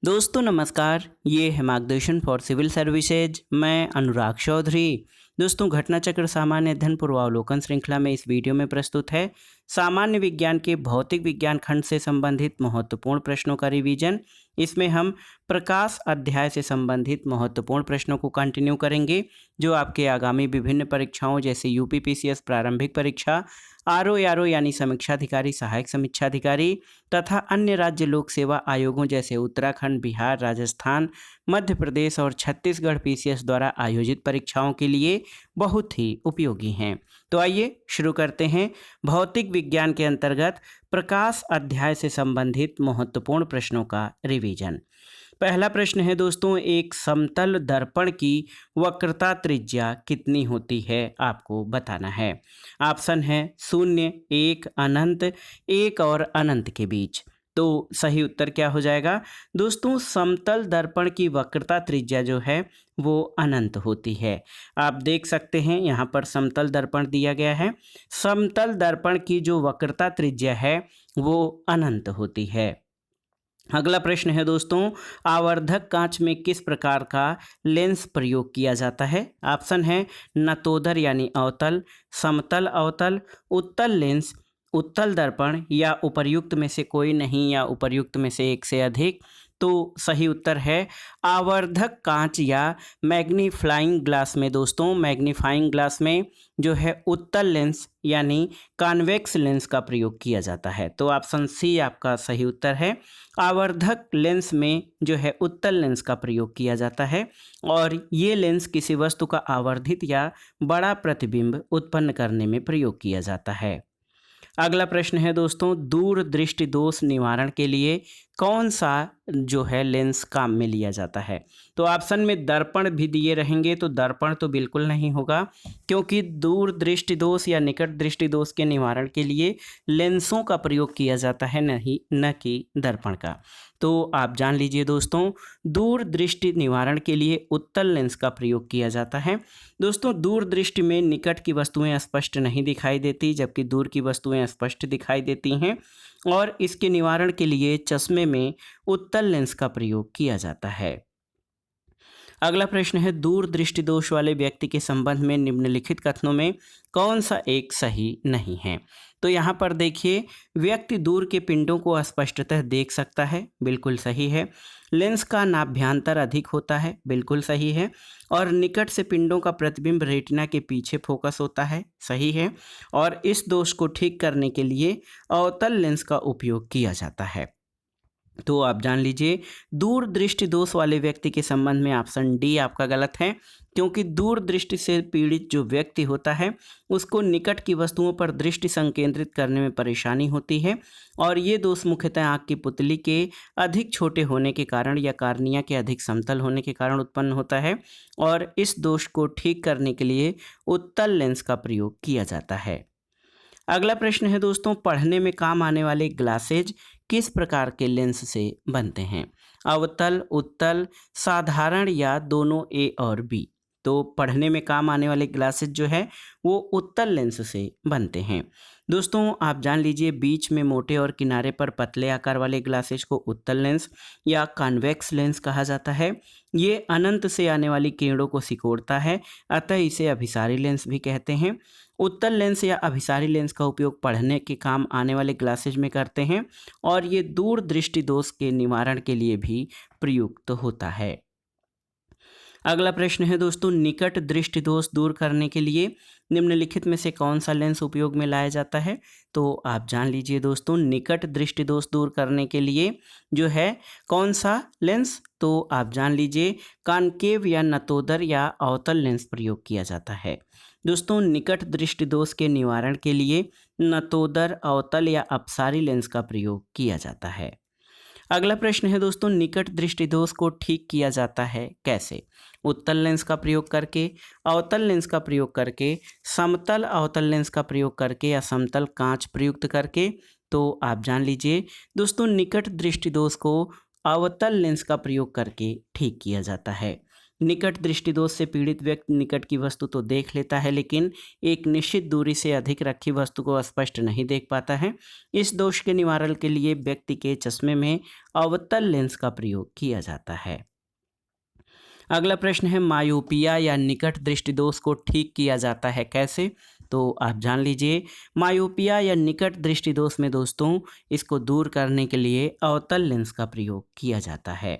दोस्तों नमस्कार, ये है मार्गदर्शन फॉर सिविल सर्विसेज। मैं अनुराग चौधरी। दोस्तों घटना चक्र सामान्य अध्ययन पूर्वावलोकन श्रृंखला में इस वीडियो में प्रस्तुत है सामान्य विज्ञान के भौतिक विज्ञान खंड से संबंधित महत्वपूर्ण प्रश्नों का रिवीजन। इसमें हम प्रकाश अध्याय से संबंधित महत्वपूर्ण प्रश्नों को कंटिन्यू करेंगे जो आपके आगामी विभिन्न परीक्षाओं जैसे यूपीपीसीएस प्रारंभिक परीक्षा, आरओ यानी समीक्षाधिकारी, सहायक समीक्षाधिकारी तथा अन्य राज्य लोक सेवा आयोगों जैसे उत्तराखंड, बिहार, राजस्थान, मध्य प्रदेश और छत्तीसगढ़ पीसीएस द्वारा आयोजित परीक्षाओं के लिए बहुत ही उपयोगी हैं। तो आइए शुरू करते हैं भौतिक विज्ञान के अंतर्गत प्रकाश अध्याय से संबंधित महत्वपूर्ण प्रश्नों का रिवीजन। पहला प्रश्न है दोस्तों, एक समतल दर्पण की वक्रता त्रिज्या कितनी होती है आपको बताना है। ऑप्शन है 0, 1, अनंत, 1 और अनंत के बीच। तो सही उत्तर क्या हो जाएगा दोस्तों? समतल दर्पण की वक्रता त्रिज्या जो है वो अनंत होती है। आप देख सकते हैं यहाँ पर समतल दर्पण दिया गया है। समतल दर्पण की जो वक्रता त्रिज्या है वो अनंत होती है। अगला प्रश्न है दोस्तों, आवर्धक कांच में किस प्रकार का लेंस प्रयोग किया जाता है। ऑप्शन है नतोदर यानी अवतल, समतल अवतल, उत्तल लेंस, उत्तल दर्पण या उपर्युक्त में से कोई नहीं या उपर्युक्त में से एक से अधिक। तो सही उत्तर है आवर्धक कांच या मैग्नीफ्लाइंग ग्लास में दोस्तों, मैग्नीफाइंग ग्लास में जो है उत्तल लेंस यानी कॉन्वेक्स लेंस का प्रयोग किया जाता है। तो ऑप्शन सी आपका सही उत्तर है। आवर्धक लेंस में जो है उत्तल लेंस का प्रयोग किया जाता है और ये लेंस किसी वस्तु का आवर्धित या बड़ा प्रतिबिंब उत्पन्न करने में प्रयोग किया जाता है। अगला प्रश्न है दोस्तों, दूर दृष्टि दोष निवारण के लिए कौन सा जो है लेंस काम में लिया जाता है। तो ऑप्शन में दर्पण भी दिए रहेंगे तो दर्पण तो बिल्कुल नहीं होगा, क्योंकि दूर दृष्टि दोष या निकट दृष्टि दोष के निवारण के लिए लेंसों का प्रयोग किया जाता है, नहीं न कि दर्पण का। तो आप जान लीजिए दोस्तों, दूर दृष्टि निवारण के लिए उत्तल लेंस का प्रयोग किया जाता है। दोस्तों दूर दृष्टि में निकट की वस्तुएं स्पष्ट नहीं दिखाई देती, जबकि दूर की वस्तुएं स्पष्ट दिखाई देती हैं और इसके निवारण के लिए चश्मे में उत्तल लेंस का प्रयोग किया जाता है। अगला प्रश्न है, दूर दृष्टि दोष वाले व्यक्ति के संबंध में निम्नलिखित कथनों में कौन सा एक सही नहीं है। तो यहाँ पर देखिए, व्यक्ति दूर के पिंडों को स्पष्टतः देख सकता है, बिल्कुल सही है। लेंस का नाभ्यांतर अधिक होता है, बिल्कुल सही है। और निकट से पिंडों का प्रतिबिंब रेटिना के पीछे फोकस होता है, सही है। और इस दोष को ठीक करने के लिए अवतल लेंस का उपयोग किया जाता है। तो आप जान लीजिए, दूर दृष्टि दोष वाले व्यक्ति के संबंध में ऑप्शन डी आपका गलत है, क्योंकि दूर दृष्टि से पीड़ित जो व्यक्ति होता है उसको निकट की वस्तुओं पर दृष्टि संकेंद्रित करने में परेशानी होती है और ये दोष मुख्यतः आँख की पुतली के अधिक छोटे होने के कारण या कार्निया के अधिक समतल होने के कारण उत्पन्न होता है और इस दोष को ठीक करने के लिए उत्तल लेंस का प्रयोग किया जाता है। अगला प्रश्न है दोस्तों, पढ़ने में काम आने वाले ग्लासेज किस प्रकार के लेंस से बनते हैं। अवतल, उत्तल, साधारण या दोनों ए और बी। तो पढ़ने में काम आने वाले ग्लासेज जो है वो उत्तल लेंस से बनते हैं। दोस्तों आप जान लीजिए, बीच में मोटे और किनारे पर पतले आकार वाले ग्लासेज को उत्तल लेंस या कॉन्वेक्स लेंस कहा जाता है। ये अनंत से आने वाली किरणों को सिकोड़ता है, अतः इसे अभिसारी लेंस भी कहते हैं। उत्तल लेंस या अभिसारी लेंस का उपयोग पढ़ने के काम आने वाले ग्लासेज में करते हैं और ये दूर दृष्टि दोष के निवारण के लिए भी प्रयुक्त होता है। अगला प्रश्न है दोस्तों, निकट दृष्टि दोष दूर करने के लिए निम्नलिखित में से कौन सा लेंस उपयोग में लाया जाता है। तो आप जान लीजिए दोस्तों, निकट दृष्टि दोष दूर करने के लिए जो है कौन सा लेंस, तो आप जान लीजिए कॉनकेव या नतोदर या अवतल लेंस प्रयोग किया जाता है। दोस्तों निकट दृष्टि दोष के निवारण के लिए नतोदर, अवतल या अपसारी लेंस का प्रयोग किया जाता है। अगला प्रश्न है दोस्तों, निकट दृष्टि दोष को ठीक किया जाता है कैसे। उत्तल लेंस का प्रयोग करके, अवतल लेंस का प्रयोग करके, समतल अवतल लेंस का प्रयोग करके या समतल कांच प्रयुक्त करके। तो आप जान लीजिए दोस्तों, निकट दृष्टि दोष को अवतल लेंस का प्रयोग करके ठीक किया जाता है। निकट दृष्टि दोष से पीड़ित व्यक्ति निकट की वस्तु तो देख लेता है, लेकिन एक निश्चित दूरी से अधिक रखी वस्तु को स्पष्ट नहीं देख पाता है। इस दोष के निवारण के लिए व्यक्ति के चश्मे में अवतल लेंस का प्रयोग किया जाता है। अगला प्रश्न है, मायोपिया या निकट दृष्टि दोष को ठीक किया जाता है कैसे? तो आप जान लीजिए, मायोपिया या निकट दृष्टि दोष में दोस्तों इसको दूर करने के लिए अवतल लेंस का प्रयोग किया जाता है।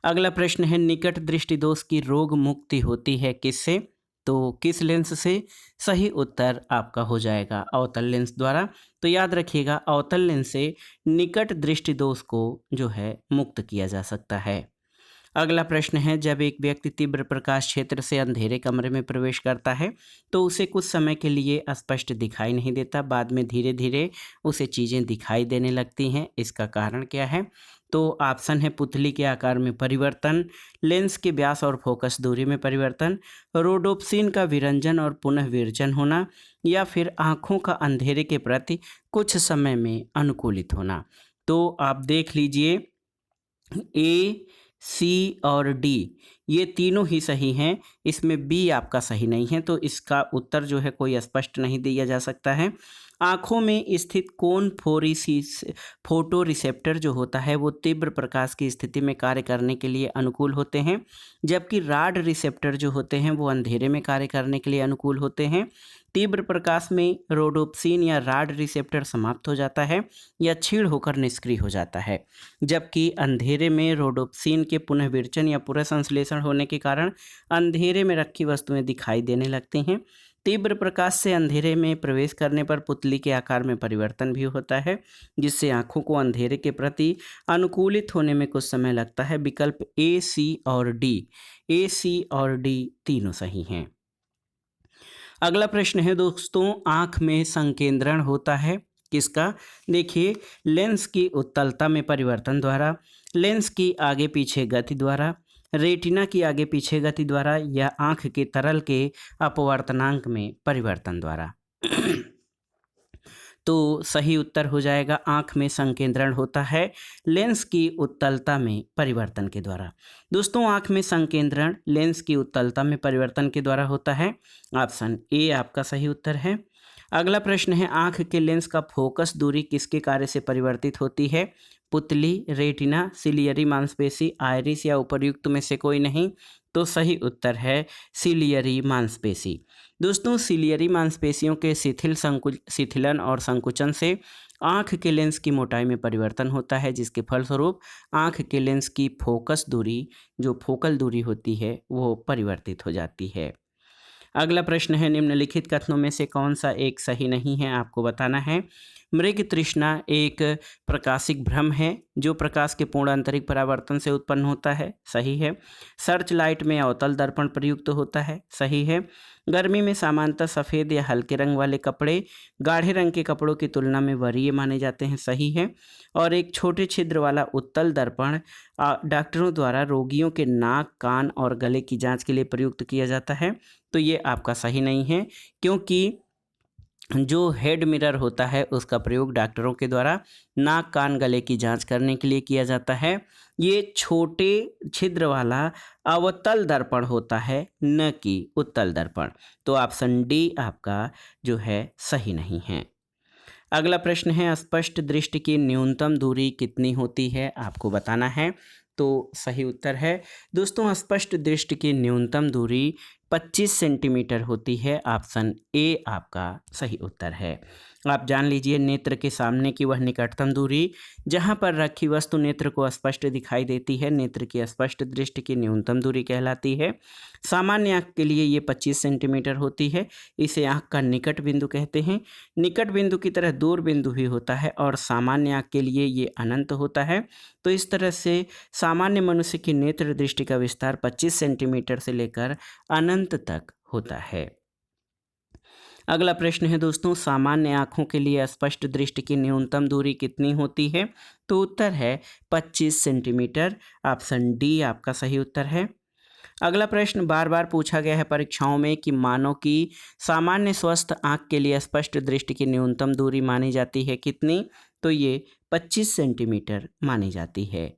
अगला प्रश्न है, निकट दृष्टि दोष की रोग मुक्ति होती है किससे? तो किस लेंस से? सही उत्तर आपका हो जाएगा अवतल लेंस द्वारा। तो याद रखिएगा, अवतल लेंस से निकट दृष्टि दोष को जो है मुक्त किया जा सकता है। अगला प्रश्न है, जब एक व्यक्ति तीव्र प्रकाश क्षेत्र से अंधेरे कमरे में प्रवेश करता है तो उसे कुछ समय के लिए स्पष्ट दिखाई नहीं देता, बाद में धीरे धीरे उसे चीज़ें दिखाई देने लगती हैं। इसका कारण क्या है? तो ऑप्शन है पुतली के आकार में परिवर्तन, लेंस के व्यास और फोकस दूरी में परिवर्तन, रोडोप्सिन का विरंजन और पुनः विरजन होना, या फिर आँखों का अंधेरे के प्रति कुछ समय में अनुकूलित होना। तो आप देख लीजिए, ए, सी और डी ये तीनों ही सही हैं, इसमें बी आपका सही नहीं है। तो इसका उत्तर जो है कोई स्पष्ट नहीं दिया जा सकता है। आँखों में स्थित कोन फोरिसिस फोटो रिसेप्टर जो होता है वो तीव्र प्रकाश की स्थिति में कार्य करने के लिए अनुकूल होते हैं, जबकि राड रिसेप्टर जो होते हैं वो अंधेरे में कार्य करने के लिए अनुकूल होते हैं। तीव्र प्रकाश में रोडोप्सिन या राड रिसेप्टर समाप्त हो जाता है या क्षीण होकर निष्क्रिय हो जाता है, जबकि अंधेरे में रोडोप्सिन के पुनः विरचन या पूरा संश्लेषण होने के कारण अंधेरे में रखी वस्तुएं दिखाई देने लगती हैं। तीव्र प्रकाश से अंधेरे में प्रवेश करने पर पुतली के आकार में परिवर्तन भी होता है, जिससे आंखों को अंधेरे के प्रति अनुकूलित होने में कुछ समय लगता है। विकल्प ए, सी और डी तीनों सही हैं। अगला प्रश्न है दोस्तों, आंख में संकेंद्रण होता है किसका? देखिए, लेंस की उत्तलता में परिवर्तन द्वारा, लेंस की आगे पीछे गति द्वारा, रेटिना की आगे पीछे गति द्वारा, या आंख के तरल के अपवर्तनांक में परिवर्तन द्वारा। तो सही उत्तर हो जाएगा, आंख में संकेंद्रण होता है लेंस की उत्तलता में परिवर्तन के द्वारा। दोस्तों, आंख में संकेंद्रण लेंस की उत्तलता में परिवर्तन के द्वारा होता है। ऑप्शन ए आपका सही उत्तर है। अगला प्रश्न है, आंख के लेंस का फोकस दूरी किसके कार्य से परिवर्तित होती है? पुतली, रेटिना, सिलियरी मांसपेशी, आइरिस, या उपर्युक्त में से कोई नहीं। तो सही उत्तर है सिलियरी मांसपेशी। दोस्तों, सिलियरी मांसपेशियों के शिथिलन और संकुचन से आँख के लेंस की मोटाई में परिवर्तन होता है, जिसके फलस्वरूप आँख के लेंस की फोकस दूरी, जो फोकल दूरी होती है, वो परिवर्तित हो जाती है। अगला प्रश्न है, निम्नलिखित कथनों में से कौन सा एक सही नहीं है, आपको बताना है। मृग तृष्णा एक प्रकाशिक भ्रम है जो प्रकाश के पूर्ण आंतरिक परावर्तन से उत्पन्न होता है, सही है। सर्च लाइट में अवतल दर्पण प्रयुक्त होता है, सही है। गर्मी में सामान्यतः सफ़ेद या हल्के रंग वाले कपड़े गाढ़े रंग के कपड़ों की तुलना में वरीय माने जाते हैं, सही है। और एक छोटे छिद्र वाला उत्तल दर्पण डॉक्टरों द्वारा रोगियों के नाक, कान और गले की जांच के लिए प्रयुक्त किया जाता है। तो ये आपका सही नहीं है, क्योंकि जो हेड मिरर होता है उसका प्रयोग डॉक्टरों के द्वारा नाक, कान, गले की जांच करने के लिए किया जाता है। ये छोटे छिद्र वाला अवतल दर्पण होता है, न कि उत्तल दर्पण। तो ऑप्शन डी आपका जो है सही नहीं है। अगला प्रश्न है, स्पष्ट दृष्टि की न्यूनतम दूरी कितनी होती है, आपको बताना है। तो सही उत्तर है दोस्तों, स्पष्ट दृष्टि की न्यूनतम दूरी 25 सेंटीमीटर होती है। ऑप्शन ए आपका सही उत्तर है। आप जान लीजिए, नेत्र के सामने की वह निकटतम दूरी जहां पर रखी वस्तु नेत्र को स्पष्ट दिखाई देती है, नेत्र की स्पष्ट दृष्टि की न्यूनतम दूरी कहलाती है। सामान्य आँख के लिए ये 25 सेंटीमीटर होती है। इसे आँख का निकट बिंदु कहते हैं। निकट बिंदु की तरह दूर बिंदु भी होता है और सामान्य आँख के लिए ये अनंत होता है। तो इस तरह से सामान्य मनुष्य की नेत्र दृष्टि का विस्तार 25 सेंटीमीटर से लेकर अनंत तक होता है। अगला प्रश्न है दोस्तों, सामान्य आँखों के लिए स्पष्ट दृष्टि की न्यूनतम दूरी कितनी होती है? तो उत्तर है 25 सेंटीमीटर। ऑप्शन डी आपका सही उत्तर है। अगला प्रश्न बार बार पूछा गया है परीक्षाओं में कि मानव की सामान्य स्वस्थ आँख के लिए स्पष्ट दृष्टि की न्यूनतम दूरी मानी जाती है कितनी? तो ये 25 सेंटीमीटर मानी जाती है।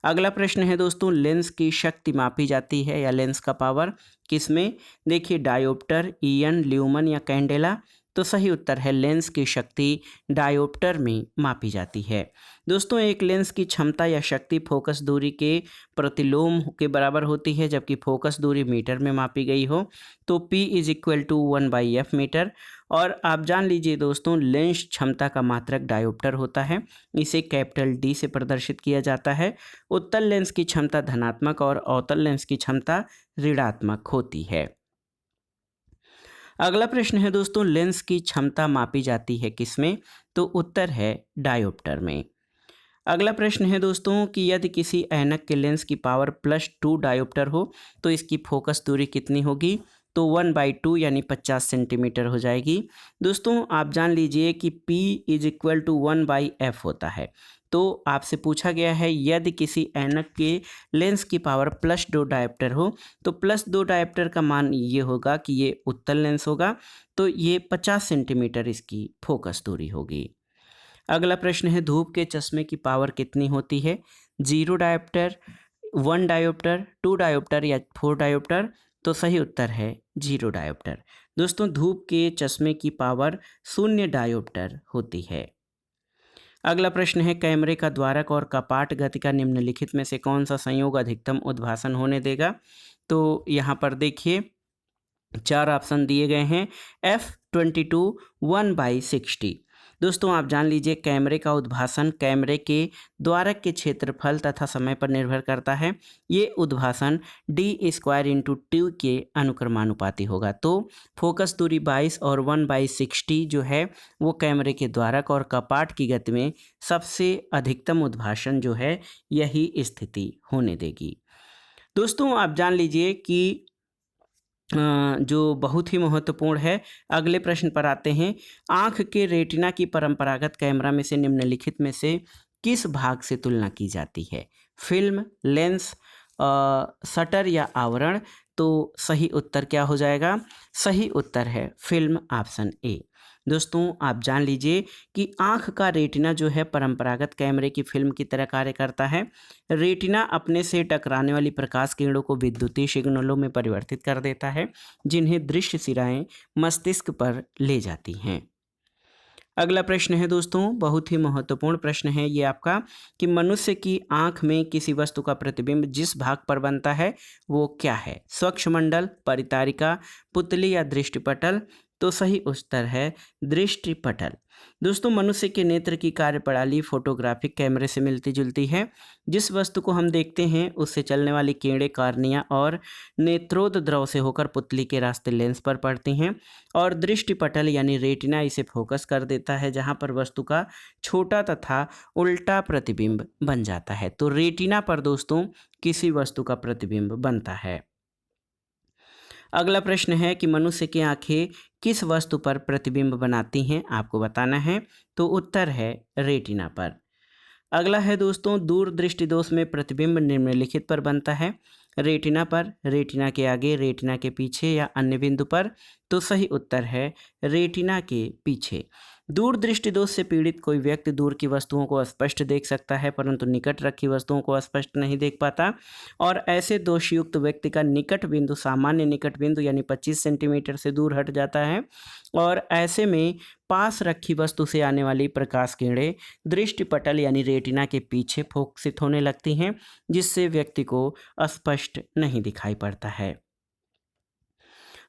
अगला प्रश्न है दोस्तों, लेंस की शक्ति मापी जाती है या लेंस का पावर किसमें? देखिए, डायोप्टर, ईएन, ल्यूमन या कैंडेला। तो सही उत्तर है लेंस की शक्ति डायोप्टर में मापी जाती है। दोस्तों, एक लेंस की क्षमता या शक्ति फोकस दूरी के प्रतिलोम के बराबर होती है, जबकि फोकस दूरी मीटर में मापी गई हो तो P is equal to 1/f meter. और आप जान लीजिए दोस्तों, लेंस क्षमता का मात्रक डायोप्टर होता है, इसे कैपिटल D से प्रदर्शित किया जाता है। उत्तल लेंस की क्षमता धनात्मक और अवतल लेंस की क्षमता ऋणात्मक होती है। अगला प्रश्न है दोस्तों, लेंस की क्षमता मापी जाती है किसमें? तो उत्तर है डायोप्टर में। अगला प्रश्न है दोस्तों कि यदि किसी ऐनक के लेंस की पावर +2 डायोप्टर हो तो इसकी फोकस दूरी कितनी होगी? तो 1/2 यानी 50 सेंटीमीटर हो जाएगी। दोस्तों, आप जान लीजिए कि P is equal to 1/f होता है। तो आपसे पूछा गया है यदि किसी ऐनक के लेंस की पावर +2 डायोप्टर हो तो +2 डायोप्टर का मान ये होगा कि ये उत्तल लेंस होगा, तो ये 50 सेंटीमीटर इसकी फोकस दूरी होगी। अगला प्रश्न है, धूप के चश्मे की पावर कितनी होती है? 0 डायोप्टर, 1 डायोप्टर, 2 डायोप्टर या 4 डायोप्टर? तो सही उत्तर है 0 डायोप्टर। दोस्तों, धूप के चश्मे की पावर 0 डायोप्टर होती है। अगला प्रश्न है, कैमरे का द्वारक और कपाट गति का निम्नलिखित में से कौन सा संयोग अधिकतम उद्भासन होने देगा? तो यहाँ पर देखिए 4 ऑप्शन दिए गए हैं। F22 1/60। दोस्तों, आप जान लीजिए कैमरे का उद्भासन कैमरे के द्वारक के क्षेत्रफल तथा समय पर निर्भर करता है। ये उद्भासन d² × 2 के अनुक्रमानुपाती होगा। तो फोकस दूरी 22 और 1/60 जो है वो कैमरे के द्वारक और कपाट की गति में सबसे अधिकतम उद्भासन जो है यही स्थिति होने देगी। दोस्तों, आप जान लीजिए कि जो बहुत ही महत्वपूर्ण है। अगले प्रश्न पर आते हैं, आँख के रेटिना की परंपरागत कैमरा में से निम्नलिखित में से किस भाग से तुलना की जाती है? फिल्म, लेंस, शटर या आवरण? तो सही उत्तर क्या हो जाएगा? सही उत्तर है फिल्म, ऑप्शन ए। दोस्तों, आप जान लीजिए कि आँख का रेटिना जो है परंपरागत कैमरे की फिल्म की तरह कार्य करता है। रेटिना अपने से टकराने वाली प्रकाश किरणों को विद्युतीय सिग्नलों में परिवर्तित कर देता है, जिन्हें दृश्य सिराएं मस्तिष्क पर ले जाती हैं। अगला प्रश्न है दोस्तों, बहुत ही महत्वपूर्ण प्रश्न है ये आपका कि मनुष्य की आंख में किसी वस्तु का प्रतिबिंब जिस भाग पर बनता है वो क्या है? स्वच्छमंडल, परितारिका, पुतली या दृष्टिपटल? तो सही उत्तर है दृष्टिपटल। दोस्तों, मनुष्य के नेत्र की कार्यप्रणाली फोटोग्राफिक कैमरे से मिलती जुलती है। जिस वस्तु को हम देखते हैं उससे चलने वाली किरणें कॉर्निया और नेत्रोद द्रव से होकर पुतली के रास्ते लेंस पर पड़ती हैं और दृष्टिपटल यानी रेटिना इसे फोकस कर देता है, जहां पर वस्तु का छोटा तथा उल्टा प्रतिबिंब बन जाता है। तो रेटिना पर दोस्तों किसी वस्तु का प्रतिबिंब बनता है। अगला प्रश्न है कि मनुष्य की आंखें किस वस्तु पर प्रतिबिंब बनाती हैं? आपको बताना है। तो उत्तर है रेटिना पर। अगला है दोस्तों, दूर दृष्टि दोष में प्रतिबिंब निम्नलिखित पर बनता है। रेटिना पर, रेटिना के आगे, रेटिना के पीछे या अन्य बिंदु पर? तो सही उत्तर है रेटिना के पीछे। दूर दृष्टि दोष से पीड़ित कोई व्यक्ति दूर की वस्तुओं को स्पष्ट देख सकता है परंतु निकट रखी वस्तुओं को स्पष्ट नहीं देख पाता, और ऐसे दोषयुक्त व्यक्ति का निकट बिंदु सामान्य निकट बिंदु यानी 25 सेंटीमीटर से दूर हट जाता है, और ऐसे में पास रखी वस्तु से आने वाली प्रकाश किरणें दृष्टिपटल यानी रेटिना के पीछे फोकसित होने लगती हैं, जिससे व्यक्ति को स्पष्ट नहीं दिखाई पड़ता है।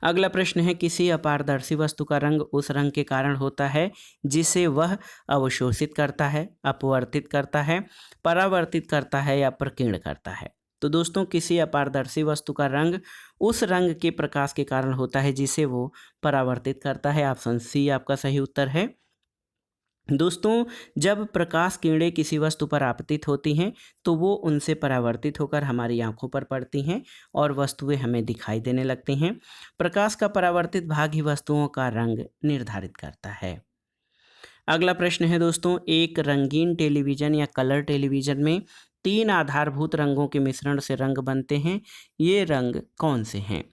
अगला प्रश्न है, किसी अपारदर्शी वस्तु का रंग उस रंग के कारण होता है जिसे वह अवशोषित करता है, अपवर्तित करता है, परावर्तित करता है या प्रकीर्ण करता है? तो दोस्तों, किसी अपारदर्शी वस्तु का रंग उस रंग के प्रकाश के कारण होता है जिसे वो परावर्तित करता है। ऑप्शन सी आपका सही उत्तर है। दोस्तों, जब प्रकाश किरणें किसी वस्तु पर आपतित होती हैं तो वो उनसे परावर्तित होकर हमारी आंखों पर पड़ती हैं और वस्तुएं हमें दिखाई देने लगती हैं। प्रकाश का परावर्तित भाग ही वस्तुओं का रंग निर्धारित करता है। अगला प्रश्न है दोस्तों, एक रंगीन टेलीविज़न या कलर टेलीविज़न में 3 आधारभूत रंगों के मिश्रण से रंग बनते हैं। ये रंग कौन से हैं?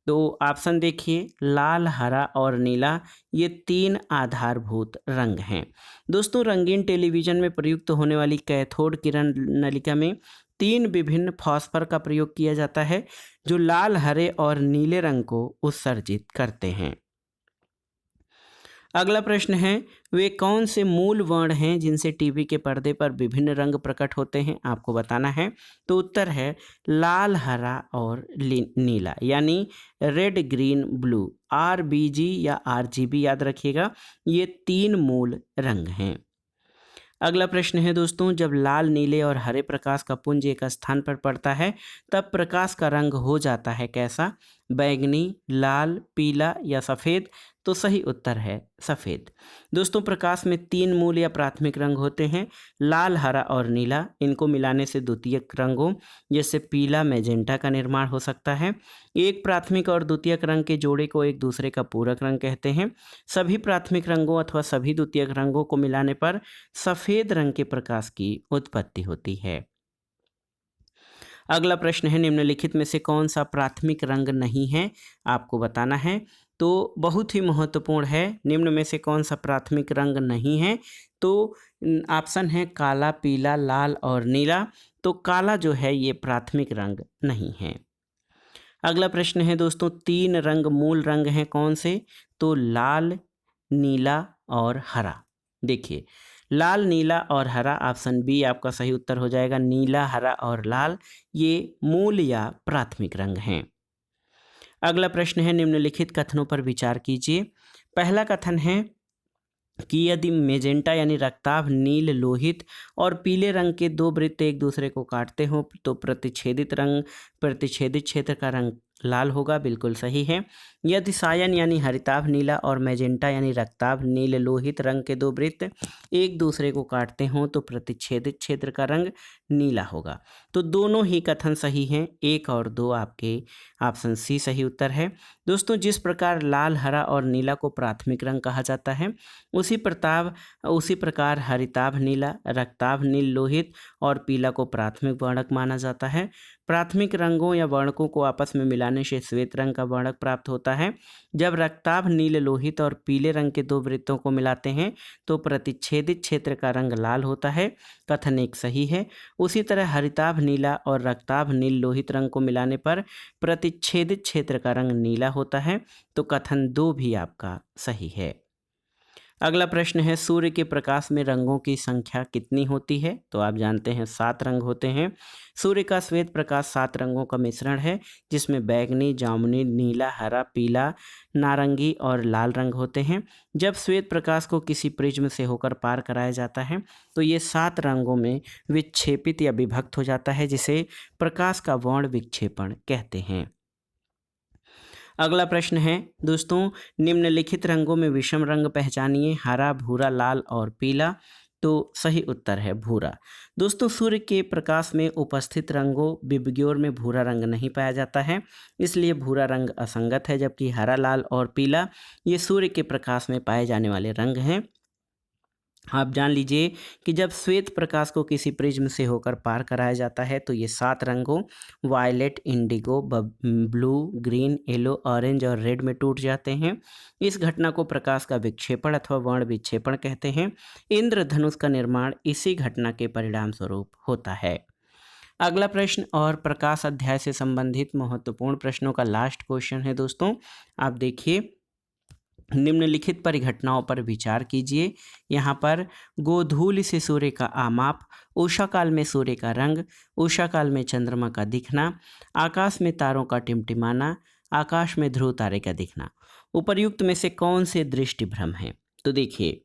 तो ऑप्शन देखिए, लाल, हरा और नीला, ये 3 आधारभूत रंग हैं। दोस्तों, रंगीन टेलीविज़न में प्रयुक्त होने वाली कैथोड किरण नलिका में तीन विभिन्न फॉस्फर का प्रयोग किया जाता है जो लाल, हरे और नीले रंग को उत्सर्जित करते हैं। अगला प्रश्न है, वे कौन से मूल वर्ण हैं जिनसे टीवी के पर्दे पर विभिन्न रंग प्रकट होते हैं? आपको बताना है। तो उत्तर है लाल, हरा और नीला, यानी रेड, ग्रीन, ब्लू। RBG या RGB याद रखिएगा, ये तीन मूल रंग हैं। अगला प्रश्न है दोस्तों, जब लाल, नीले और हरे प्रकाश का पुंज एक स्थान पर पड़ता है तब प्रकाश का रंग हो जाता है कैसा? बैंगनी, लाल, पीला या सफ़ेद? तो सही उत्तर है सफ़ेद। दोस्तों, प्रकाश में तीन मूल या प्राथमिक रंग होते हैं, लाल, हरा और नीला। इनको मिलाने से द्वितीयक रंगों जैसे पीला, मैजेंटा का निर्माण हो सकता है। एक प्राथमिक और द्वितीयक रंग के जोड़े को एक दूसरे का पूरक रंग कहते हैं। सभी प्राथमिक रंगों अथवा सभी द्वितीयक रंगों को मिलाने पर सफ़ेद रंग के प्रकाश की उत्पत्ति होती है। अगला प्रश्न है, निम्नलिखित में से कौन सा प्राथमिक रंग नहीं है? आपको बताना है। तो बहुत ही महत्वपूर्ण है, निम्न में से कौन सा प्राथमिक रंग नहीं है? तो ऑप्शन है काला, पीला, लाल और नीला। तो काला जो है ये प्राथमिक रंग नहीं है। अगला प्रश्न है दोस्तों, तीन रंग मूल रंग हैं कौन से? तो लाल, नीला और हरा। देखिए, लाल, नीला और हरा, ऑप्शन बी आपका सही उत्तर हो जाएगा। नीला, हरा और लाल ये मूल या प्राथमिक रंग हैं। अगला प्रश्न है, निम्नलिखित कथनों पर विचार कीजिए। पहला कथन है कि यदि मेजेंटा यानी रक्ताभ नील, लोहित और पीले रंग के दो वृत्त एक दूसरे को काटते हो तो प्रतिच्छेदित क्षेत्र का रंग लाल होगा। बिल्कुल सही है। यदि सायन यानी हरिताभ नीला और मैजेंटा यानी रक्ताभ नील, लोहित रंग के दो वृत्त एक दूसरे को काटते हों तो प्रतिच्छेदित क्षेत्र का रंग नीला होगा। तो दोनों ही कथन सही हैं, 1 और 2 आपके ऑप्शन सी सही उत्तर है। दोस्तों, जिस प्रकार लाल, हरा और नीला को प्राथमिक रंग कहा जाता है उसी प्रकार हरिताभ नीला, रक्ताभ नील, लोहित और पीला को प्राथमिक वर्णक माना जाता है। प्राथमिक रंगों या वर्णकों को आपस में मिलाने से श्वेत रंग का वर्णक प्राप्त होता है। जब रक्ताभ नील, लोहित और पीले रंग के दो वृत्तों को मिलाते हैं तो प्रतिच्छेदित क्षेत्र का रंग लाल होता है। कथन 1 सही है। उसी तरह हरिताभ नीला और रक्ताभ नील, लोहित रंग को मिलाने पर प्रतिच्छेदित क्षेत्र का रंग नीला होता है। तो कथन 2 भी आपका सही है। अगला प्रश्न है, सूर्य के प्रकाश में रंगों की संख्या कितनी होती है? तो आप जानते हैं 7 रंग होते हैं। सूर्य का श्वेत प्रकाश 7 रंगों का मिश्रण है जिसमें बैंगनी, जामुनी, नीला, हरा, पीला, नारंगी और लाल रंग होते हैं। जब श्वेत प्रकाश को किसी प्रिज्म से होकर पार कराया जाता है तो ये 7 रंगों में विक्षेपित या विभक्त हो जाता है, जिसे प्रकाश का वर्ण विक्षेपण कहते हैं। अगला प्रश्न है दोस्तों, निम्नलिखित रंगों में विषम रंग पहचानिए, हरा, भूरा, लाल और पीला। तो सही उत्तर है भूरा। दोस्तों, सूर्य के प्रकाश में उपस्थित रंगों विबग्योर में भूरा रंग नहीं पाया जाता है, इसलिए भूरा रंग असंगत है, जबकि हरा, लाल और पीला ये सूर्य के प्रकाश में पाए जाने वाले रंग हैं। आप जान लीजिए कि जब श्वेत प्रकाश को किसी प्रिज्म से होकर पार कराया जाता है तो ये 7 रंगों violet, indigo, blue, green, yellow, orange और रेड में टूट जाते हैं। इस घटना को प्रकाश का विक्षेपण अथवा वर्ण विक्षेपण कहते हैं। इंद्रधनुष का निर्माण इसी घटना के परिणाम स्वरूप होता है। अगला प्रश्न और प्रकाश अध्याय से संबंधित महत्वपूर्ण प्रश्नों का लास्ट क्वेश्चन है दोस्तों। आप देखिए, निम्नलिखित परिघटनाओं पर विचार कीजिए। यहाँ पर गोधूल से सूर्य का आमाप, उषा काल में सूर्य का रंग, उषा काल में चंद्रमा का दिखना, आकाश में तारों का टिमटिमाना, आकाश में ध्रुव तारे का दिखना, उपर्युक्त में से कौन से दृष्टि भ्रम है? तो देखिए,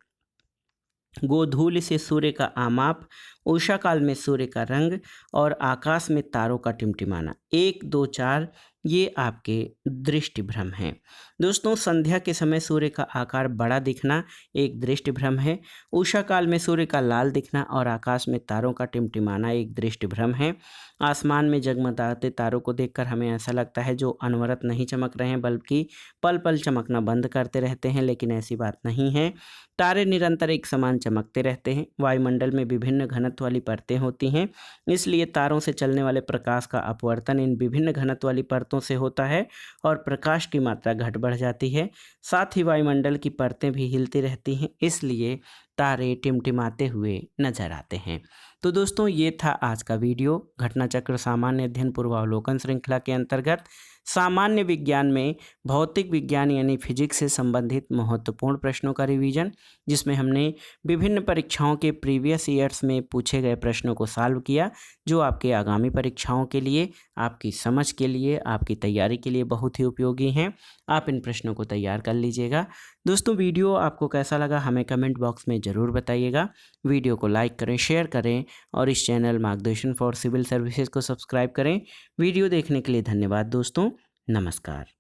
गोधूल से सूर्य का आमाप, उषा काल में सूर्य का रंग और आकाश में तारों का टिमटिमाना, 1, 2, 4 ये आपके दृष्टि भ्रम हैं। दोस्तों, संध्या के समय सूर्य का आकार बड़ा दिखना एक दृष्टि भ्रम है। उषा काल में सूर्य का लाल दिखना और आकाश में तारों का टिमटिमाना एक दृष्टि भ्रम है। आसमान में जगमगाते तारों को देखकर हमें ऐसा लगता है जो अनवरत नहीं चमक रहे हैं बल्कि पल पल चमकना बंद करते रहते हैं, लेकिन ऐसी बात नहीं है। तारे निरंतर एक समान चमकते रहते हैं। वायुमंडल में विभिन्न घनत्व वाली परतें होती हैं, इसलिए तारों से चलने वाले प्रकाश का अपवर्तन इन विभिन्न घनत्व वाली परतों से होता है और प्रकाश की मात्रा घट बढ़ जाती है। साथ ही वायुमंडल की परतें भी हिलती रहती हैं, इसलिए तारे टिमटिमाते हुए नजर आते हैं। तो दोस्तों ये था आज का वीडियो घटना चक्र सामान्य अध्ययन पूर्वावलोकन श्रृंखला के अंतर्गत सामान्य विज्ञान में भौतिक विज्ञान यानी फिजिक्स से संबंधित महत्वपूर्ण प्रश्नों का रिवीजन, जिसमें हमने विभिन्न परीक्षाओं के प्रीवियस ईयर्स में पूछे गए प्रश्नों को सॉल्व किया, जो आपके आगामी परीक्षाओं के लिए, आपकी समझ के लिए, आपकी तैयारी के लिए बहुत ही उपयोगी हैं। आप इन प्रश्नों को तैयार कर लीजिएगा। दोस्तों वीडियो आपको कैसा लगा हमें कमेंट बॉक्स में ज़रूर बताइएगा। वीडियो को लाइक करें, शेयर करें और इस चैनल मार्गदर्शन फॉर सिविल सर्विसेज को सब्सक्राइब करें। वीडियो देखने के लिए धन्यवाद दोस्तों। नमस्कार।